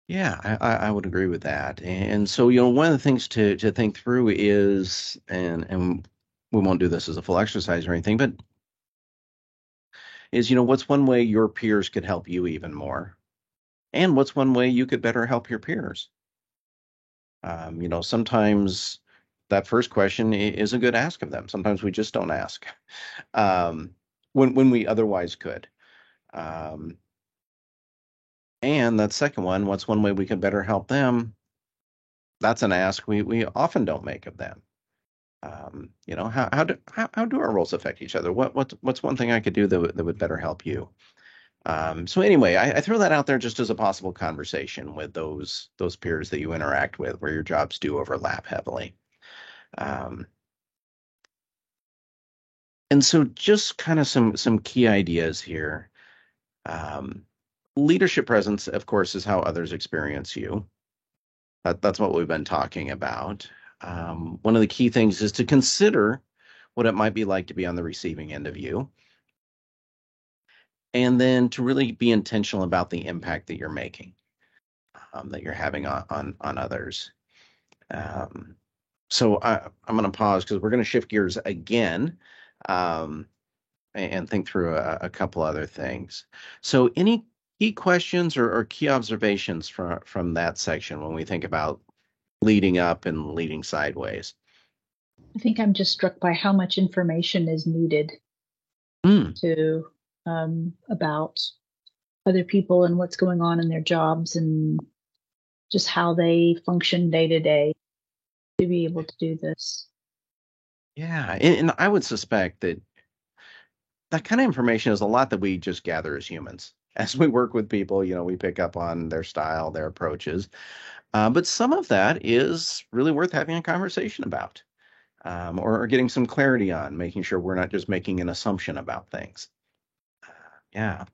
Yeah, I would agree with that. And so, one of the things to think through is, and we won't do this as a full exercise or anything, but is, what's one way your peers could help you even more? And what's one way you could better help your peers? Sometimes that first question is a good ask of them. Sometimes we just don't ask when we otherwise could. And that second one, what's one way we could better help them? That's an ask we often don't make of them. How do our roles affect each other? What's one thing I could do that would better help you? So anyway, I throw that out there just as a possible conversation with those peers that you interact with, where your jobs do overlap heavily. And so just kind of some key ideas here. Leadership presence, of course, is how others experience you. That's what we've been talking about. One of the key things is to consider what it might be like to be on the receiving end of you. And then to really be intentional about the impact that you're making, that you're having on others. So I'm going to pause because we're going to shift gears again and think through a couple other things. So any key questions or key observations from that section when we think about leading up and leading sideways? I think I'm just struck by how much information is needed to about other people and what's going on in their jobs and just how they function day to day to be able to do this. Yeah, and I would suspect that kind of information is a lot that we just gather as humans. As we work with people, we pick up on their style, their approaches. But some of that is really worth having a conversation about, or getting some clarity on, making sure we're not just making an assumption about things. Yeah.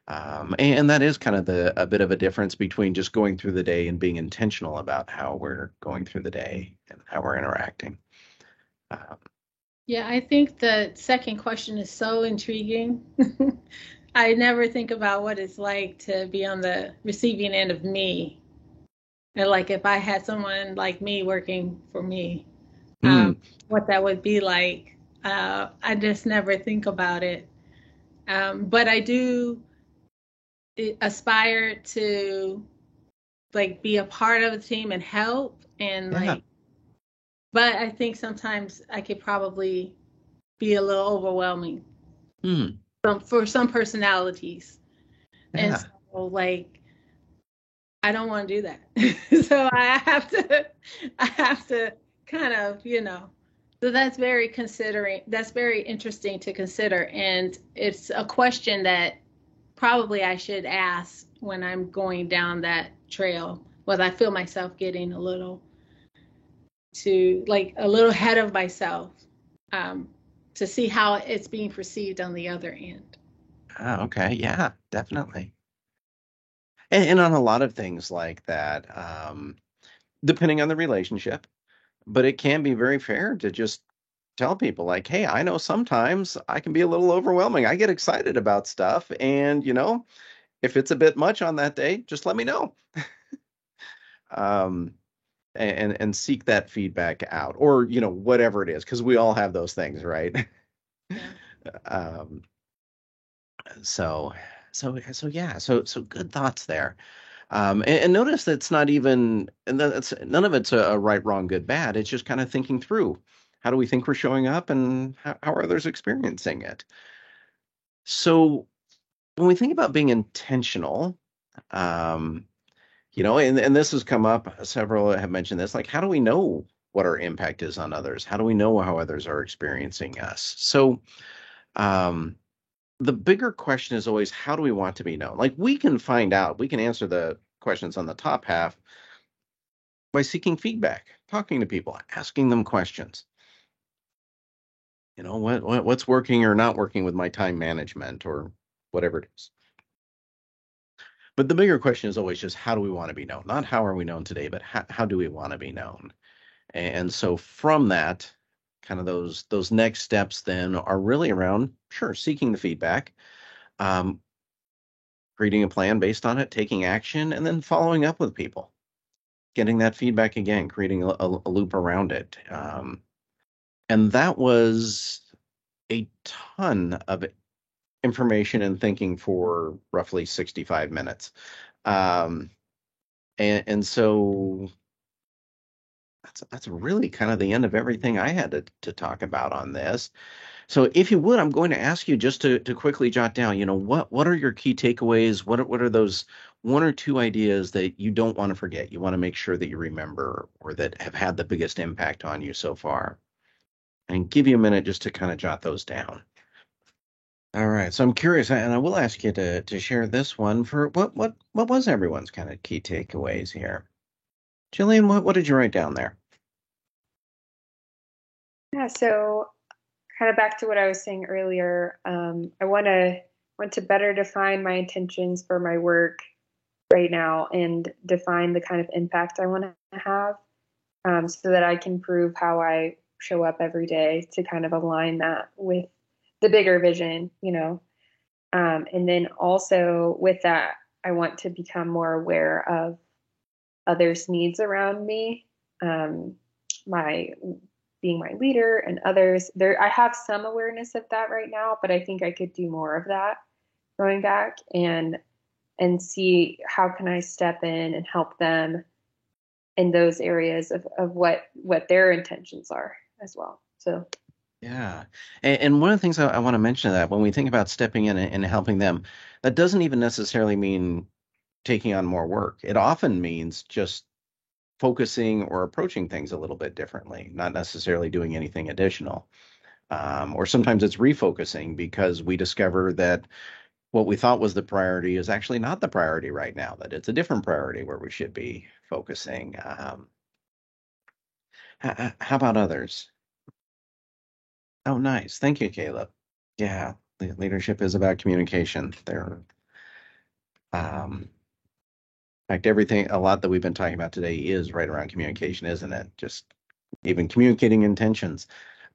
And that is kind of a bit of a difference between just going through the day and being intentional about how we're going through the day and how we're interacting. Yeah, I think the second question is so intriguing. I never think about what it's like to be on the receiving end of me. And like if I had someone like me working for me, what that would be like. I just never think about it. But I do aspire to like be a part of a team and help and but I think sometimes I could probably be a little overwhelming for some personalities. And so like I don't want to do that. So I have to kind of, so that's very interesting to consider. And it's a question that probably I should ask when I'm going down that trail, whether I feel myself getting a little ahead of myself, to see how it's being perceived on the other end. Oh, okay. Yeah, definitely. And on a lot of things like that, depending on the relationship, but it can be very fair to just tell people like, hey, I know sometimes I can be a little overwhelming. I get excited about stuff, and if it's a bit much on that day, just let me know. um, and seek that feedback out, or whatever it is, because we all have those things, right? Yeah. um, so yeah, so good thoughts there. And notice that's not even, and that's none of it's a right, wrong, good, bad. It's just kind of thinking through, how do we think we're showing up, and how are others experiencing it? So when we think about being intentional, um, and this has come up, several have mentioned this, like, how do we know what our impact is on others? How do we know how others are experiencing us? So um, the bigger question is always, how do we want to be known? Like, we can find out, we can answer the questions on the top half by seeking feedback, talking to people, asking them questions. What's working or not working with my time management, or whatever it is. But the bigger question is always just, how do we want to be known? Not how are we known today, but how do we want to be known? And so from that, kind of those next steps then are really around, sure, seeking the feedback, um, creating a plan based on it, taking action, and then following up with people, getting that feedback again, creating a loop around it. And that was a ton of information and thinking for roughly 65 minutes. And so that's really kind of the end of everything I had to talk about on this. So if you would, I'm going to ask you just to quickly jot down, what are your key takeaways? What are those one or two ideas that you don't want to forget? You want to make sure that you remember, or that have had the biggest impact on you so far? And give you a minute just to kind of jot those down. All right. So I'm curious, and I will ask you to share this one. For what was everyone's kind of key takeaways here? Jillian, what did you write down there? Yeah, so kind of back to what I was saying earlier, I want to better define my intentions for my work right now and define the kind of impact I want to have, so that I can prove how I show up every day to kind of align that with the bigger vision, and then also with that, I want to become more aware of others' needs around me, my being my leader and others. I have some awareness of that right now, but I think I could do more of that going back and see how can I step in and help them in those areas of what their intentions are as well. So Yeah. And one of the things I want to mention, that when we think about stepping in and helping them, that doesn't even necessarily mean taking on more work. It often means just focusing or approaching things a little bit differently, not necessarily doing anything additional. Or sometimes it's refocusing because we discover that what we thought was the priority is actually not the priority right now, that it's a different priority where we should be focusing. How about others? Oh, nice. Thank you, Caleb. Yeah, leadership is about communication. In fact, a lot that we've been talking about today is right around communication, isn't it? Just even communicating intentions.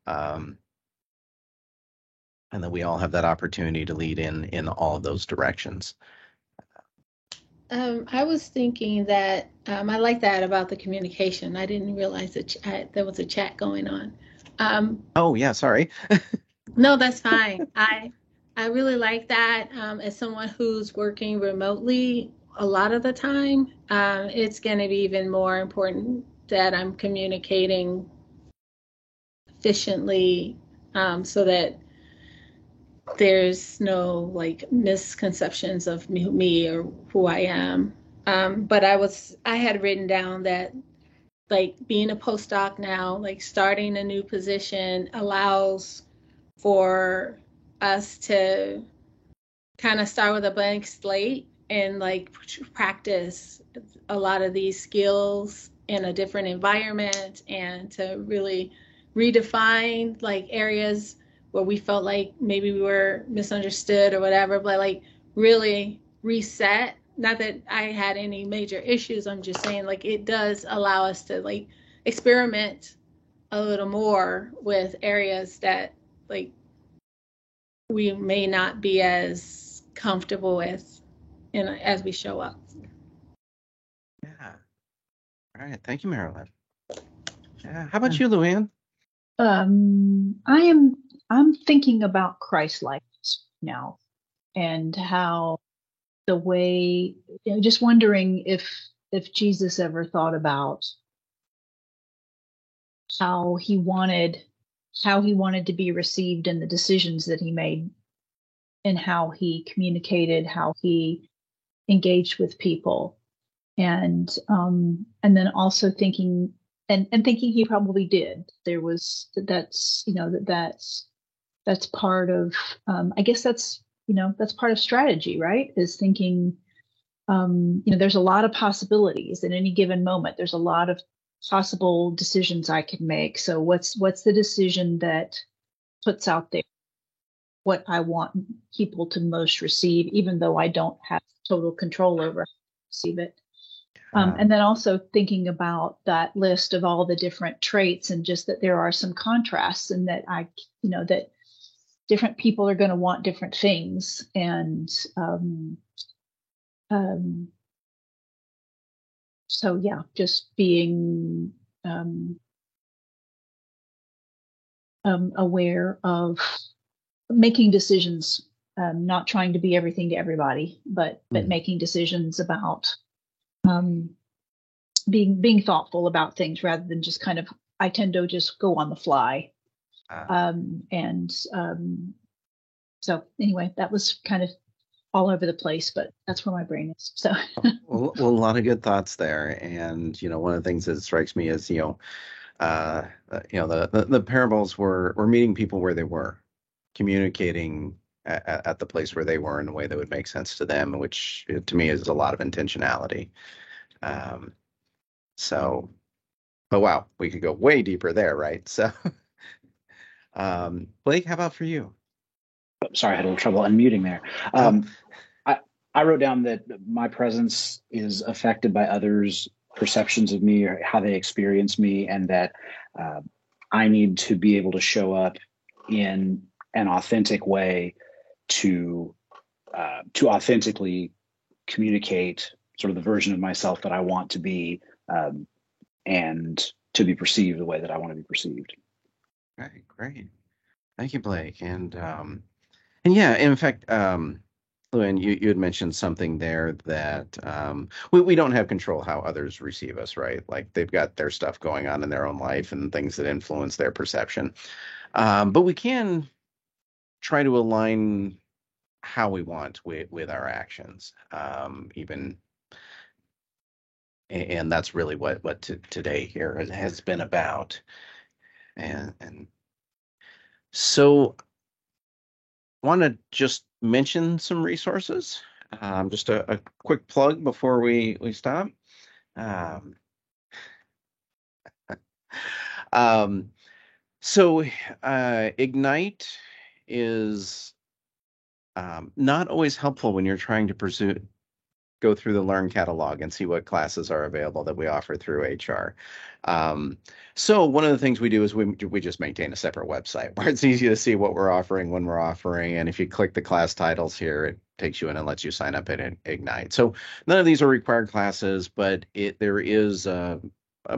Um, and that we all have that opportunity to lead in all of those directions. I was thinking that I like that about the communication. I didn't realize that there was a chat going on. Oh, yeah, sorry. No, that's fine. I really like that. As someone who's working remotely a lot of the time, it's going to be even more important that I'm communicating efficiently, so that there's no like misconceptions of me or who I am. But I had written down that like being a postdoc now, like starting a new position allows for us to kind of start with a blank slate and like practice a lot of these skills in a different environment, and to really redefine like areas where we felt like maybe we were misunderstood or whatever, but like really reset. Not that I had any major issues, I'm just saying like it does allow us to like experiment a little more with areas that like we may not be as comfortable with as we show up. Yeah. All right. Thank you, Marilyn. Yeah. How about you, Luann? I'm thinking about Christ-likeness now, and how the way, just wondering if Jesus ever thought about how he wanted to be received in the decisions that he made, and how he communicated, how he engaged with people, and then also thinking he probably did. That's part of, I guess that's part of strategy, right? Is thinking, there's a lot of possibilities at any given moment. There's a lot of possible decisions I can make. So what's the decision that puts out there what I want people to most receive, even though I don't have total control over how to receive it. And then also thinking about that list of all the different traits, and just that there are some contrasts, and that that different people are going to want different things. And so, yeah, just being aware of making decisions, not trying to be everything to everybody, but making decisions about being thoughtful about things, rather than just kind of, I tend to just go on the fly. So anyway, that was kind of all over the place, but that's where my brain is. So well, a lot of good thoughts there. And one of the things that strikes me is the parables were meeting people where they were, communicating at the place where they were in a way that would make sense to them, which to me is a lot of intentionality. So, oh wow, we could go way deeper there, right? So, Blake, how about for you? Sorry, I had a little trouble unmuting there. I wrote down that my presence is affected by others' perceptions of me or how they experience me, and that I need to be able to show up in an authentic way to authentically communicate sort of the version of myself that I want to be, and to be perceived the way that I want to be perceived. Right, great. Thank you, Blake. And yeah, in fact, Luann, you had mentioned something there that we don't have control how others receive us, right? Like they've got their stuff going on in their own life and things that influence their perception. But we can try to align how we want with our actions, and that's really what today here has been about. And so want to just mention some resources, just a quick plug before we stop. So Ignite is not always helpful when you're trying to go through the Learn catalog and see what classes are available that we offer through HR. So one of the things we do is we just maintain a separate website where it's easy to see what we're offering, when we're offering. And if you click the class titles here, it takes you in and lets you sign up at Ignite. So none of these are required classes, but there is a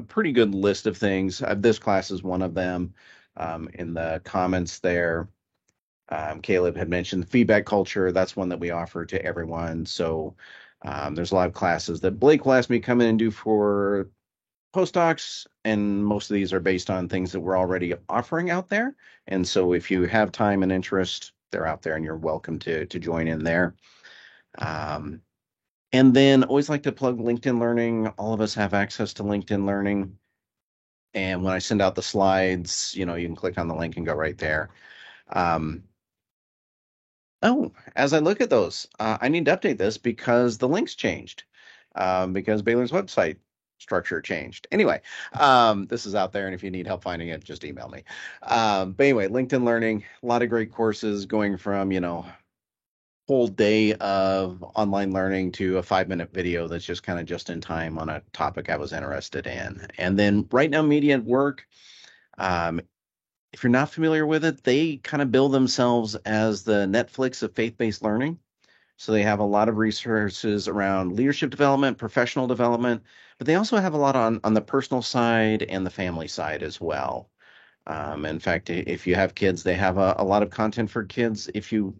pretty good list of things. This class is one of them. In the comments there, Caleb had mentioned feedback culture. That's one that we offer to everyone. So there's a lot of classes that Blake will ask me to come in and do for postdocs, and most of these are based on things that we're already offering out there. And so if you have time and interest, they're out there and you're welcome to join in there. And then always like to plug LinkedIn Learning. All of us have access to LinkedIn Learning. And when I send out the slides, you can click on the link and go right there. Oh, as I look at those, I need to update this because the links changed, because Baylor's website structure changed. Anyway, this is out there, and if you need help finding it, just email me. But anyway, LinkedIn Learning, a lot of great courses going from, whole day of online learning to a 5-minute video that's just kind of just in time on a topic I was interested in. And then Right Now Media at Work, if you're not familiar with it, they kind of bill themselves as the Netflix of faith-based learning. So they have a lot of resources around leadership development, professional development, but they also have a lot on the personal side and the family side as well. In fact, if you have kids, they have a lot of content for kids. If you,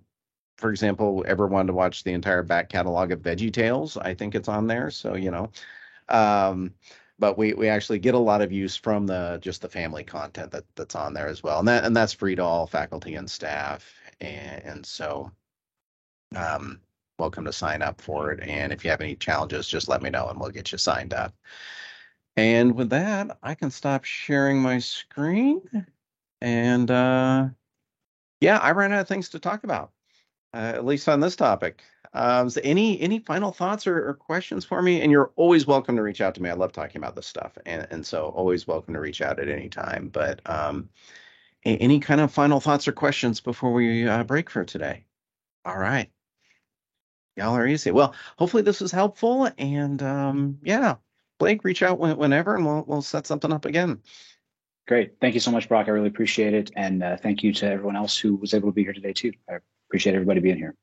for example, ever wanted to watch the entire back catalog of VeggieTales, I think it's on there. So, but we actually get a lot of use from just the family content that's on there as well. And that's free to all faculty and staff. And so welcome to sign up for it. And if you have any challenges, just let me know and we'll get you signed up. And with that, I can stop sharing my screen. And yeah, I ran out of things to talk about, at least on this topic. So any final thoughts or questions for me? And you're always welcome to reach out to me. I love talking about this stuff. And so always welcome to reach out at any time. But any kind of final thoughts or questions before we break for today? All right. Y'all are easy. Well, hopefully this was helpful. And yeah, Blake, reach out whenever and we'll set something up again. Great. Thank you so much, Brock. I really appreciate it. And thank you to everyone else who was able to be here today, too. I appreciate everybody being here.